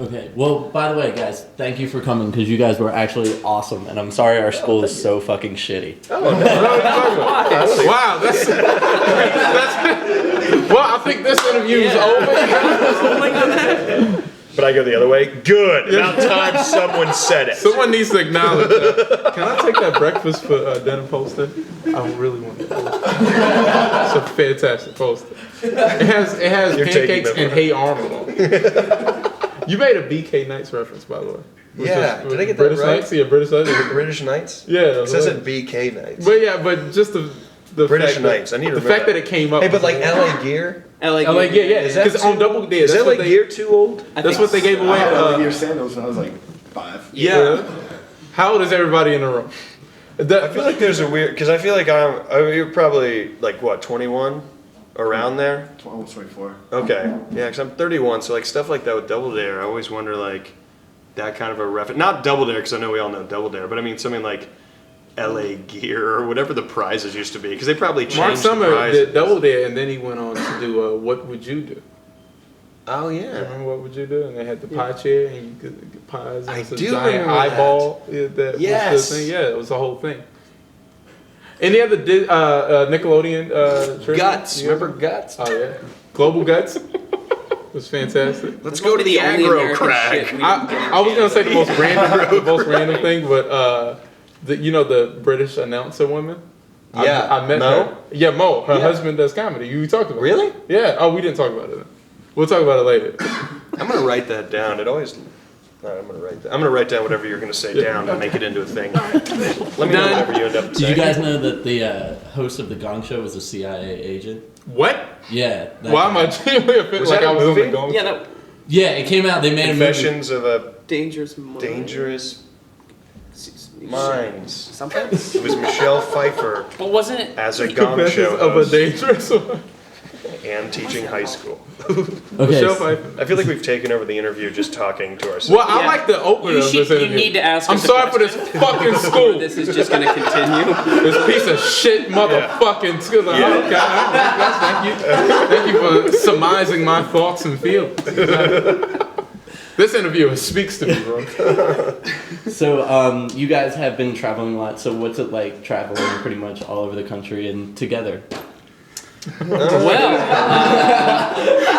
Okay, well, by the way, guys, thank you for coming because you guys were actually awesome, and I'm sorry our school is so fucking shitty. Oh, no. Wow, that's well, I think this interview is over. But I go the other way. Good. About time someone said it. Someone needs to acknowledge that. Can I take that breakfast for dinner poster? I really want to post it. It's a fantastic poster. It has pancakes and Hey Arnold on it. You made a BK Knights reference, by the way. Yeah, did I get British that right? Knights? Yeah, British Knights. British Knights? Yeah. It says it BK Knights. But just the British fact Knights. That, I need to the remember fact that it came up. Hey, but like LA Gear? LA Gear, yeah. Because on Double Dare. Is LA Gear too old? That's what they gave away. I had LA Gear sandals when I was like 5. Yeah. How old is everybody in the room? I feel like there's a weird, because I feel like you're probably like what, 21? Around there? 24. Okay. Yeah, because I'm 31, so like stuff like that with Double Dare, I always wonder like that kind of a reference. Not Double Dare, because I know we all know Double Dare, but I mean something like LA Gear or whatever the prizes used to be, because they probably changed Mark Summer the prizes. did Double Dare, and then he went on to do What Would You Do? Oh yeah. Remember What Would You Do? And they had the pie chair, and you could get pies. And I it's a do giant remember eyeball. That Yes. was the thing. Yeah, it was the whole thing. Any other Nickelodeon trivia? Guts. You Remember Guts? Oh yeah, Global Guts was fantastic. Let's go to the aggro crack. I was gonna say the most random thing, but the British announcer woman. Yeah, I met Mo? her. Yeah, Mo. Her husband does comedy. You talked about it. Really? Yeah. Oh, we didn't talk about it. We'll talk about it later. I'm gonna write that down. It always. All right, I'm gonna write down whatever you're gonna say down and make it into a thing. Let me know whatever you end up saying. Did you guys know that the host of the Gong Show was a CIA agent? What? Yeah. Why am I genuinely offended? Was Like that I a was on the movie? Gong Show? Yeah, it came out. They made Confessions of a Dangerous Minds. Dangerous Minds. Something? It was Michelle Pfeiffer But wasn't it? as a Gong Confessions Show of a host dangerous one. and teaching high school. a movie. Okay. Michelle Pfeiffer. I feel like we've taken over the interview just talking to ourselves. Well, I like the opener of this interview. You need to ask I'm us a sorry for this question. fucking school. This is just going to continue. This piece of shit motherfucking school. Like, Yeah. okay, all right, thank you. Thank you for surmising my thoughts and feelings. This interview speaks to me, bro. So, you guys have been traveling a lot. So, what's it like traveling pretty much all over the country and together? Well,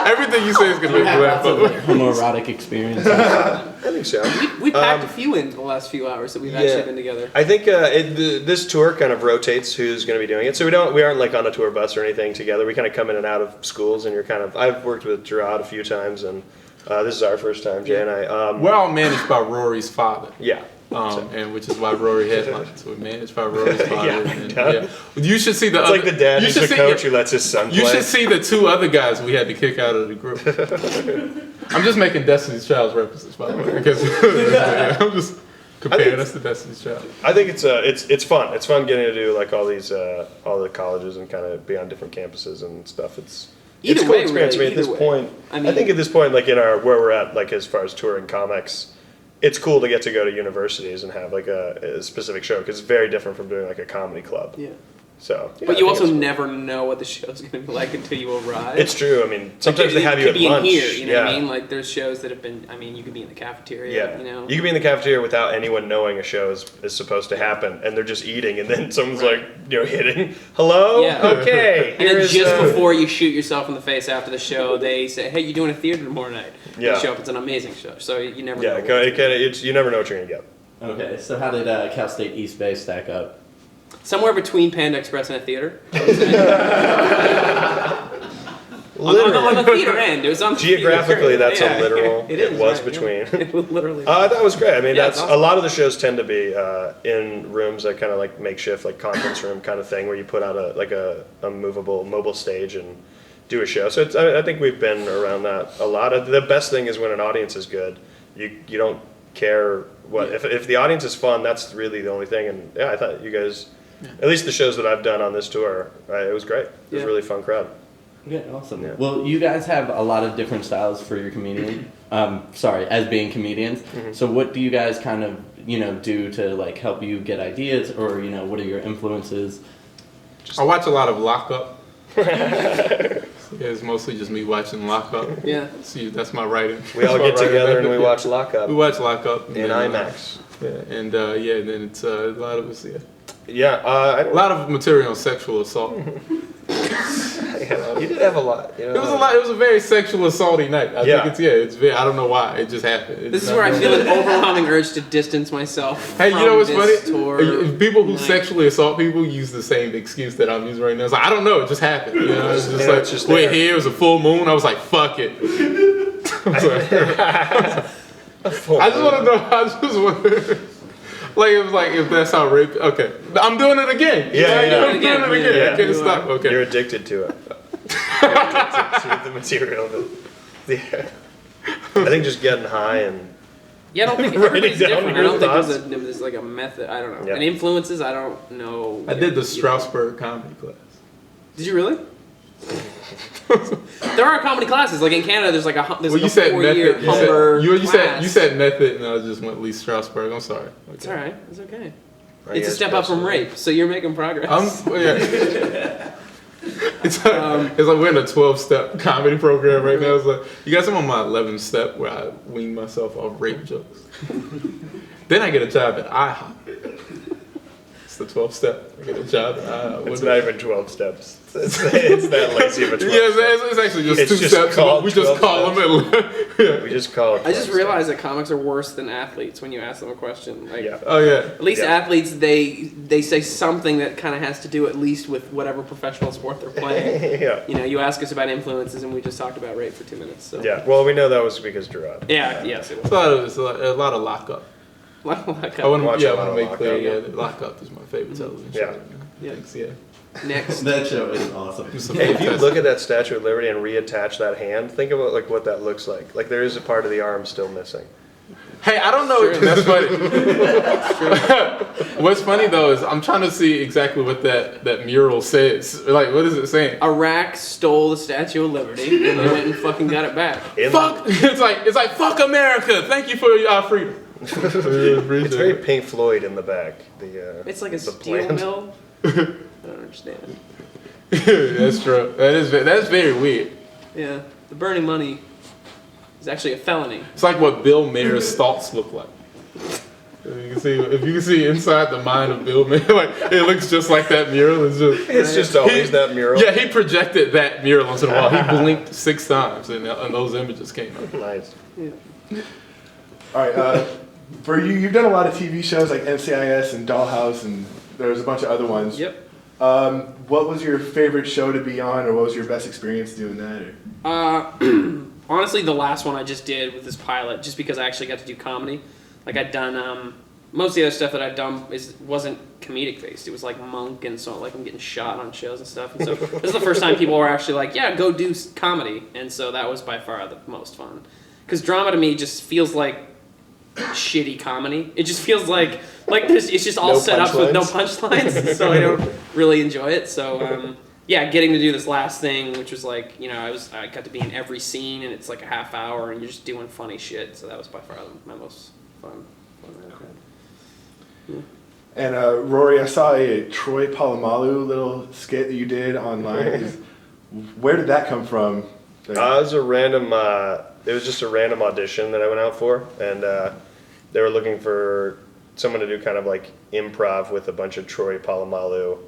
Everything you say is gonna make me laugh. Lots of like, homoerotic experience. I think so. we packed a few in the last few hours that we've actually been together. I think this tour kind of rotates who's going to be doing it. So we aren't like on a tour bus or anything together. We kind of come in and out of schools, and I've worked with Jerrod a few times, and this is our first time, Jay and I. We're all managed by Rory's father. Yeah. And which is why Rory headlines. We're managed by Rory's father. Yeah. You should see the It's other, like the dad you who's should the see- coach who lets his son play. You should see the two other guys we had to kick out of the group. I'm just making Destiny's Child's references, by the way, because I'm just comparing us to Destiny's Child. I think it's fun. It's fun getting to do like all the colleges and kind of be on different campuses and stuff. It's a cool way, experience. really, I mean, at this either way. point, I think at this point, like in where we're at, like as far as touring comics, it's cool to get to go to universities and have like a specific show because it's very different from doing like a comedy club. Yeah. So, yeah, But I you think also it's cool. never know what the show's going to be like until you arrive. It's true. I mean, sometimes they have you could at be lunch. in here, you know what I Yeah. mean? Like there's shows that have been. I mean, you could be in the cafeteria. Yeah, You know. you can be in the cafeteria without anyone knowing a show is supposed to happen, and they're just eating, and then someone's like, hitting, hello, Yeah. okay, And then here's, just before you shoot yourself in the face after the show, they say, "Hey, you're doing a theater tomorrow night." Yeah. You show up. It's an amazing show. So you never yeah, know. you never know what you're gonna get. Okay, so how did Cal State East Bay stack up? Somewhere between Panda Express and a theater. Literally. On the theater end. It was on the Geographically, theater. that's Yeah. a literal. It was right, between. Yeah. It was literally. That was great. I mean, Yeah, that's it's awesome. a lot of the shows tend to be in rooms that kind of like makeshift, like conference room kind of thing, where you put out a movable mobile stage and do a show. So I think we've been around that a lot. The best thing is when an audience is good. You don't care what if the audience is fun. That's really the only thing. And yeah, I thought you guys, at least the shows that I've done on this tour, it was great. It was a really fun crowd. Yeah, awesome. Yeah. Well, you guys have a lot of different styles for your comedian. As being comedians. Mm-hmm. So what do you guys kind of, do to like help you get ideas, or what are your influences? I watch a lot of Lock Up. Yeah, it's mostly just me watching Lock Up. Yeah. See, that's my writing. We all get together and we watch We Lockup watch Lock Up. in IMAX. Yeah, and then it's a lot of us. Yeah, Yeah, I a don't. lot of material on sexual assault. Yeah, you did have a lot. You know? It was a lot. It was a very sexual assaulty night. I Yeah. think it's very. I don't know why. It just happened. It's This is not where I really- feel an overwhelming urge to distance myself. Hey, you from know what's funny? this tour People who night. sexually assault people use the same excuse that I'm using right now. It's like, I don't know, it just happened. You know, it's just Yeah, like, it's just wait, there. here it was a full moon. I was like, fuck it. I just want to know. I just want to. Like it was like if that's how rape. Okay, I'm doing it again. Yeah, Like, yeah. I'm doing it again. Yeah. I can't stop. Okay. You're addicted to it. You're addicted to the material. Yeah. I think just getting high and Yeah, I don't think Writing everybody's down different. I your don't think thoughts. there's like a method. I don't know. Yeah. And influences, I don't know. I did the Strasbourg comedy class. Did you really? There are comedy classes. Like in Canada, there's like a Well, like you a said 4-year method. Humber You class. said method, and I just went Lee Strasberg. I'm sorry. Okay. It's all right. It's okay. I It's a guess step up from personally. rape, so you're making progress. Yeah. It's like we're in a 12-step comedy program right now. It's like you guys, I'm on my 11th step where I wean myself off rape jokes. Then I get a job at IHOP. It's the 12th step. I get a job at IHOP. It's not even 12 steps. It's that lazy of a 12 Yeah, steps. it's actually just It's 2 just steps. called We just 12 call them it. We just call it. I just 12 realized that comics are worse than athletes when you ask them a question. Like, Yeah. Oh yeah. at least Yeah. athletes, they say something that kind of has to do at least with whatever professional sport they're playing. Yeah. You know, you ask us about influences, and we just talked about rape for 2 minutes. So. Yeah. Well, we know that was because Drew up. Yeah. Yes, it It's was. a lot of lockup. Like, I want Watch to a lot of make clear. Lockup. Yeah, Lockup is my favorite television Yeah. show. Yeah. Thanks, yeah. next. That show is awesome. It's a Hey, if you fantastic- look at that Statue of Liberty and reattach that hand, think about like what that looks like. Like there is a part of the arm still missing. Hey, I don't know. Sure. That's funny. What's funny though is I'm trying to see exactly what that mural says. Like, what is it saying? Iraq stole the Statue of Liberty, and they went and fucking got it back. Fuck! It's like fuck America. Thank you for your freedom. It's very Pink Floyd in the back. The It's like a the steel plant. mill. I don't understand. That's true. That's very weird. Yeah, the burning money is actually a felony. It's like what Bill Mayer's thoughts look like. If you can see inside the mind of Bill Mayer, like it looks just like that mural. It's just always that mural. Yeah, he projected that mural once in a while. He blinked 6 times, and those images came up. Nice. All right, for you, you've done a lot of TV shows like NCIS and Dollhouse, and there's a bunch of other ones. Yep. What was your favorite show to be on, or what was your best experience doing that? Or? Honestly, the last one I just did with this pilot, just because I actually got to do comedy. Like I'd done, most of the other stuff that I've done wasn't comedic based. It was like Monk and so like I'm getting shot on shows and stuff. And so this is the first time people were actually like, yeah, go do comedy. And so that was by far the most fun. Because drama to me just feels like shitty comedy. It just feels like this. It's just all No set up with no punchlines. punchlines, so I don't really enjoy it. So yeah, getting to do this last thing, which was like, you know, I got to be in every scene, and it's like a half hour, and you're just doing funny shit. So that was by far my most fun that I've had. And Rory, I saw a Troy Polamalu little skit that you did online. Where did that come from? It was a random. It was just a random audition that I went out for, and they were looking for someone to do kind of like improv with a bunch of Troy Polamalu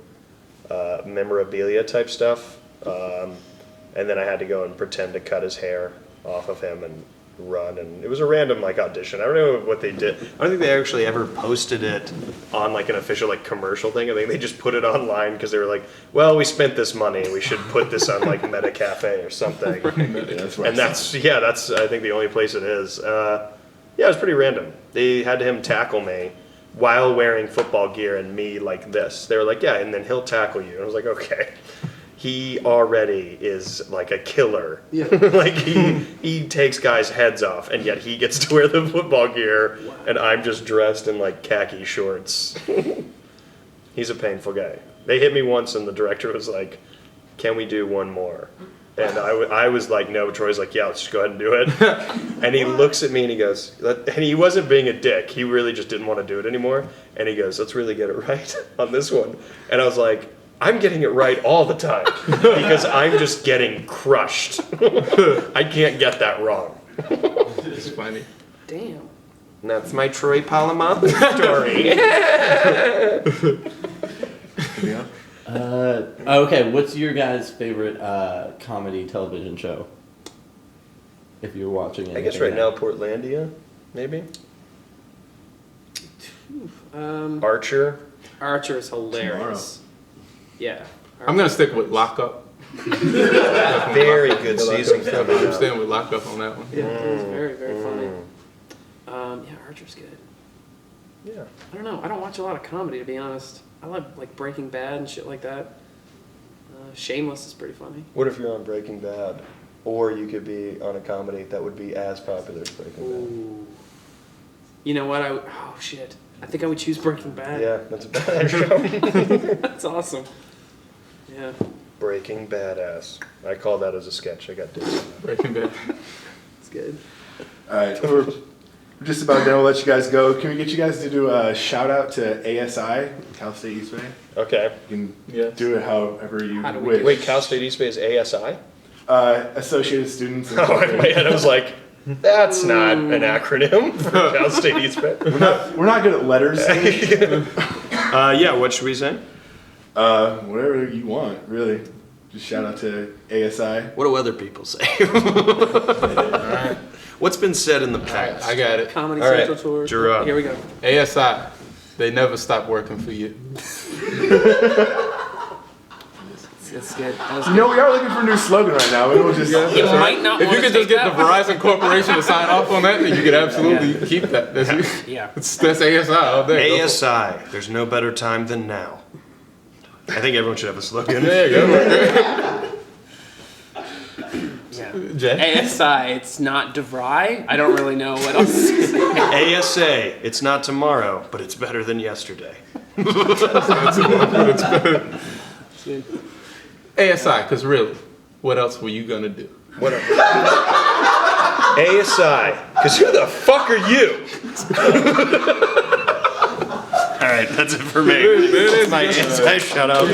memorabilia type stuff, and then I had to go and pretend to cut his hair off of him and run, and it was a random like audition. I don't know what they did. I don't think they actually ever posted it on like an official like commercial thing. I think they just put it online because they were like, well, we spent this money, we should put this on like Meta Cafe or something. That's where And that's I think the only place it is. Yeah, it was pretty random. They had him tackle me while wearing football gear and me like this. They were like, yeah, and then he'll tackle you. And I was like, okay. He already is like a killer. Yeah. Like he takes guys' heads off, and yet he gets to wear the football gear, and I'm just dressed in like khaki shorts. He's a painful guy. They hit me once, and the director was like, "Can we do one more?" And I was like, "No." Troy's like, "Yeah, let's just go ahead and do it." And he looks at me and he goes, and he wasn't being a dick. He really just didn't want to do it anymore. And he goes, "Let's really get it right on this one." And I was like, I'm getting it right all the time because I'm just getting crushed. I can't get that wrong. It's funny. Damn. And that's my Troy Polamalu story. Okay, what's your guys' favorite comedy television show? If you're watching it. I guess right now Portlandia, maybe. Archer. Archer is hilarious. Yeah. I'm gonna stick with Lockup. Very good season coming I'm up. staying with Lockup on that one. Yeah, it's very, very funny. Yeah, Archer's good. Yeah. I don't know. I don't watch a lot of comedy, to be honest. I like Breaking Bad and shit like that. Shameless is pretty funny. What if you're on Breaking Bad, or you could be on a comedy that would be as popular as Breaking Ooh. You know what? Oh shit. I think I would choose Breaking Bad? Bad. Yeah, that's a bad show. That's awesome. Yeah. Breaking Badass. I call that as a sketch. I got this. Breaking Bad. It's good. All right, we're just about done. We'll let you guys go. Can we get you guys to do a shout out to ASI, Cal State East Bay? Okay. You can Yes. do it however you How do we wish. do Wait, Cal State East Bay is ASI? Associated Students. Oh, in my head I was like, that's not an acronym for Cal State East Bay. We're not good at letters. Yeah, what should we say? Whatever you want, really. Just shout out to ASI. What do other people say? What's been said in the past? I got it. Comedy All right, Central Tour. Jerrod. Here we go. ASI. They never stop working for you. That's good. That was You know, we are looking for a new slogan right now. We'll just. You might not If you wanna could just take get the that Verizon Corporation to sign off on that, then you could absolutely keep that. That's, Yeah. that's ASI all day. Go for it. ASI, there's no better time than now. I think everyone should have a slogan. There you go. Yeah. Jay? ASI, it's not DeVry. I don't really know what else to say. ASA, it's not tomorrow, but it's better than yesterday. ASI, because really, what else were you going to do? What ASI, because who the fuck are you? All right, that's it for me. That's my ASI shout out.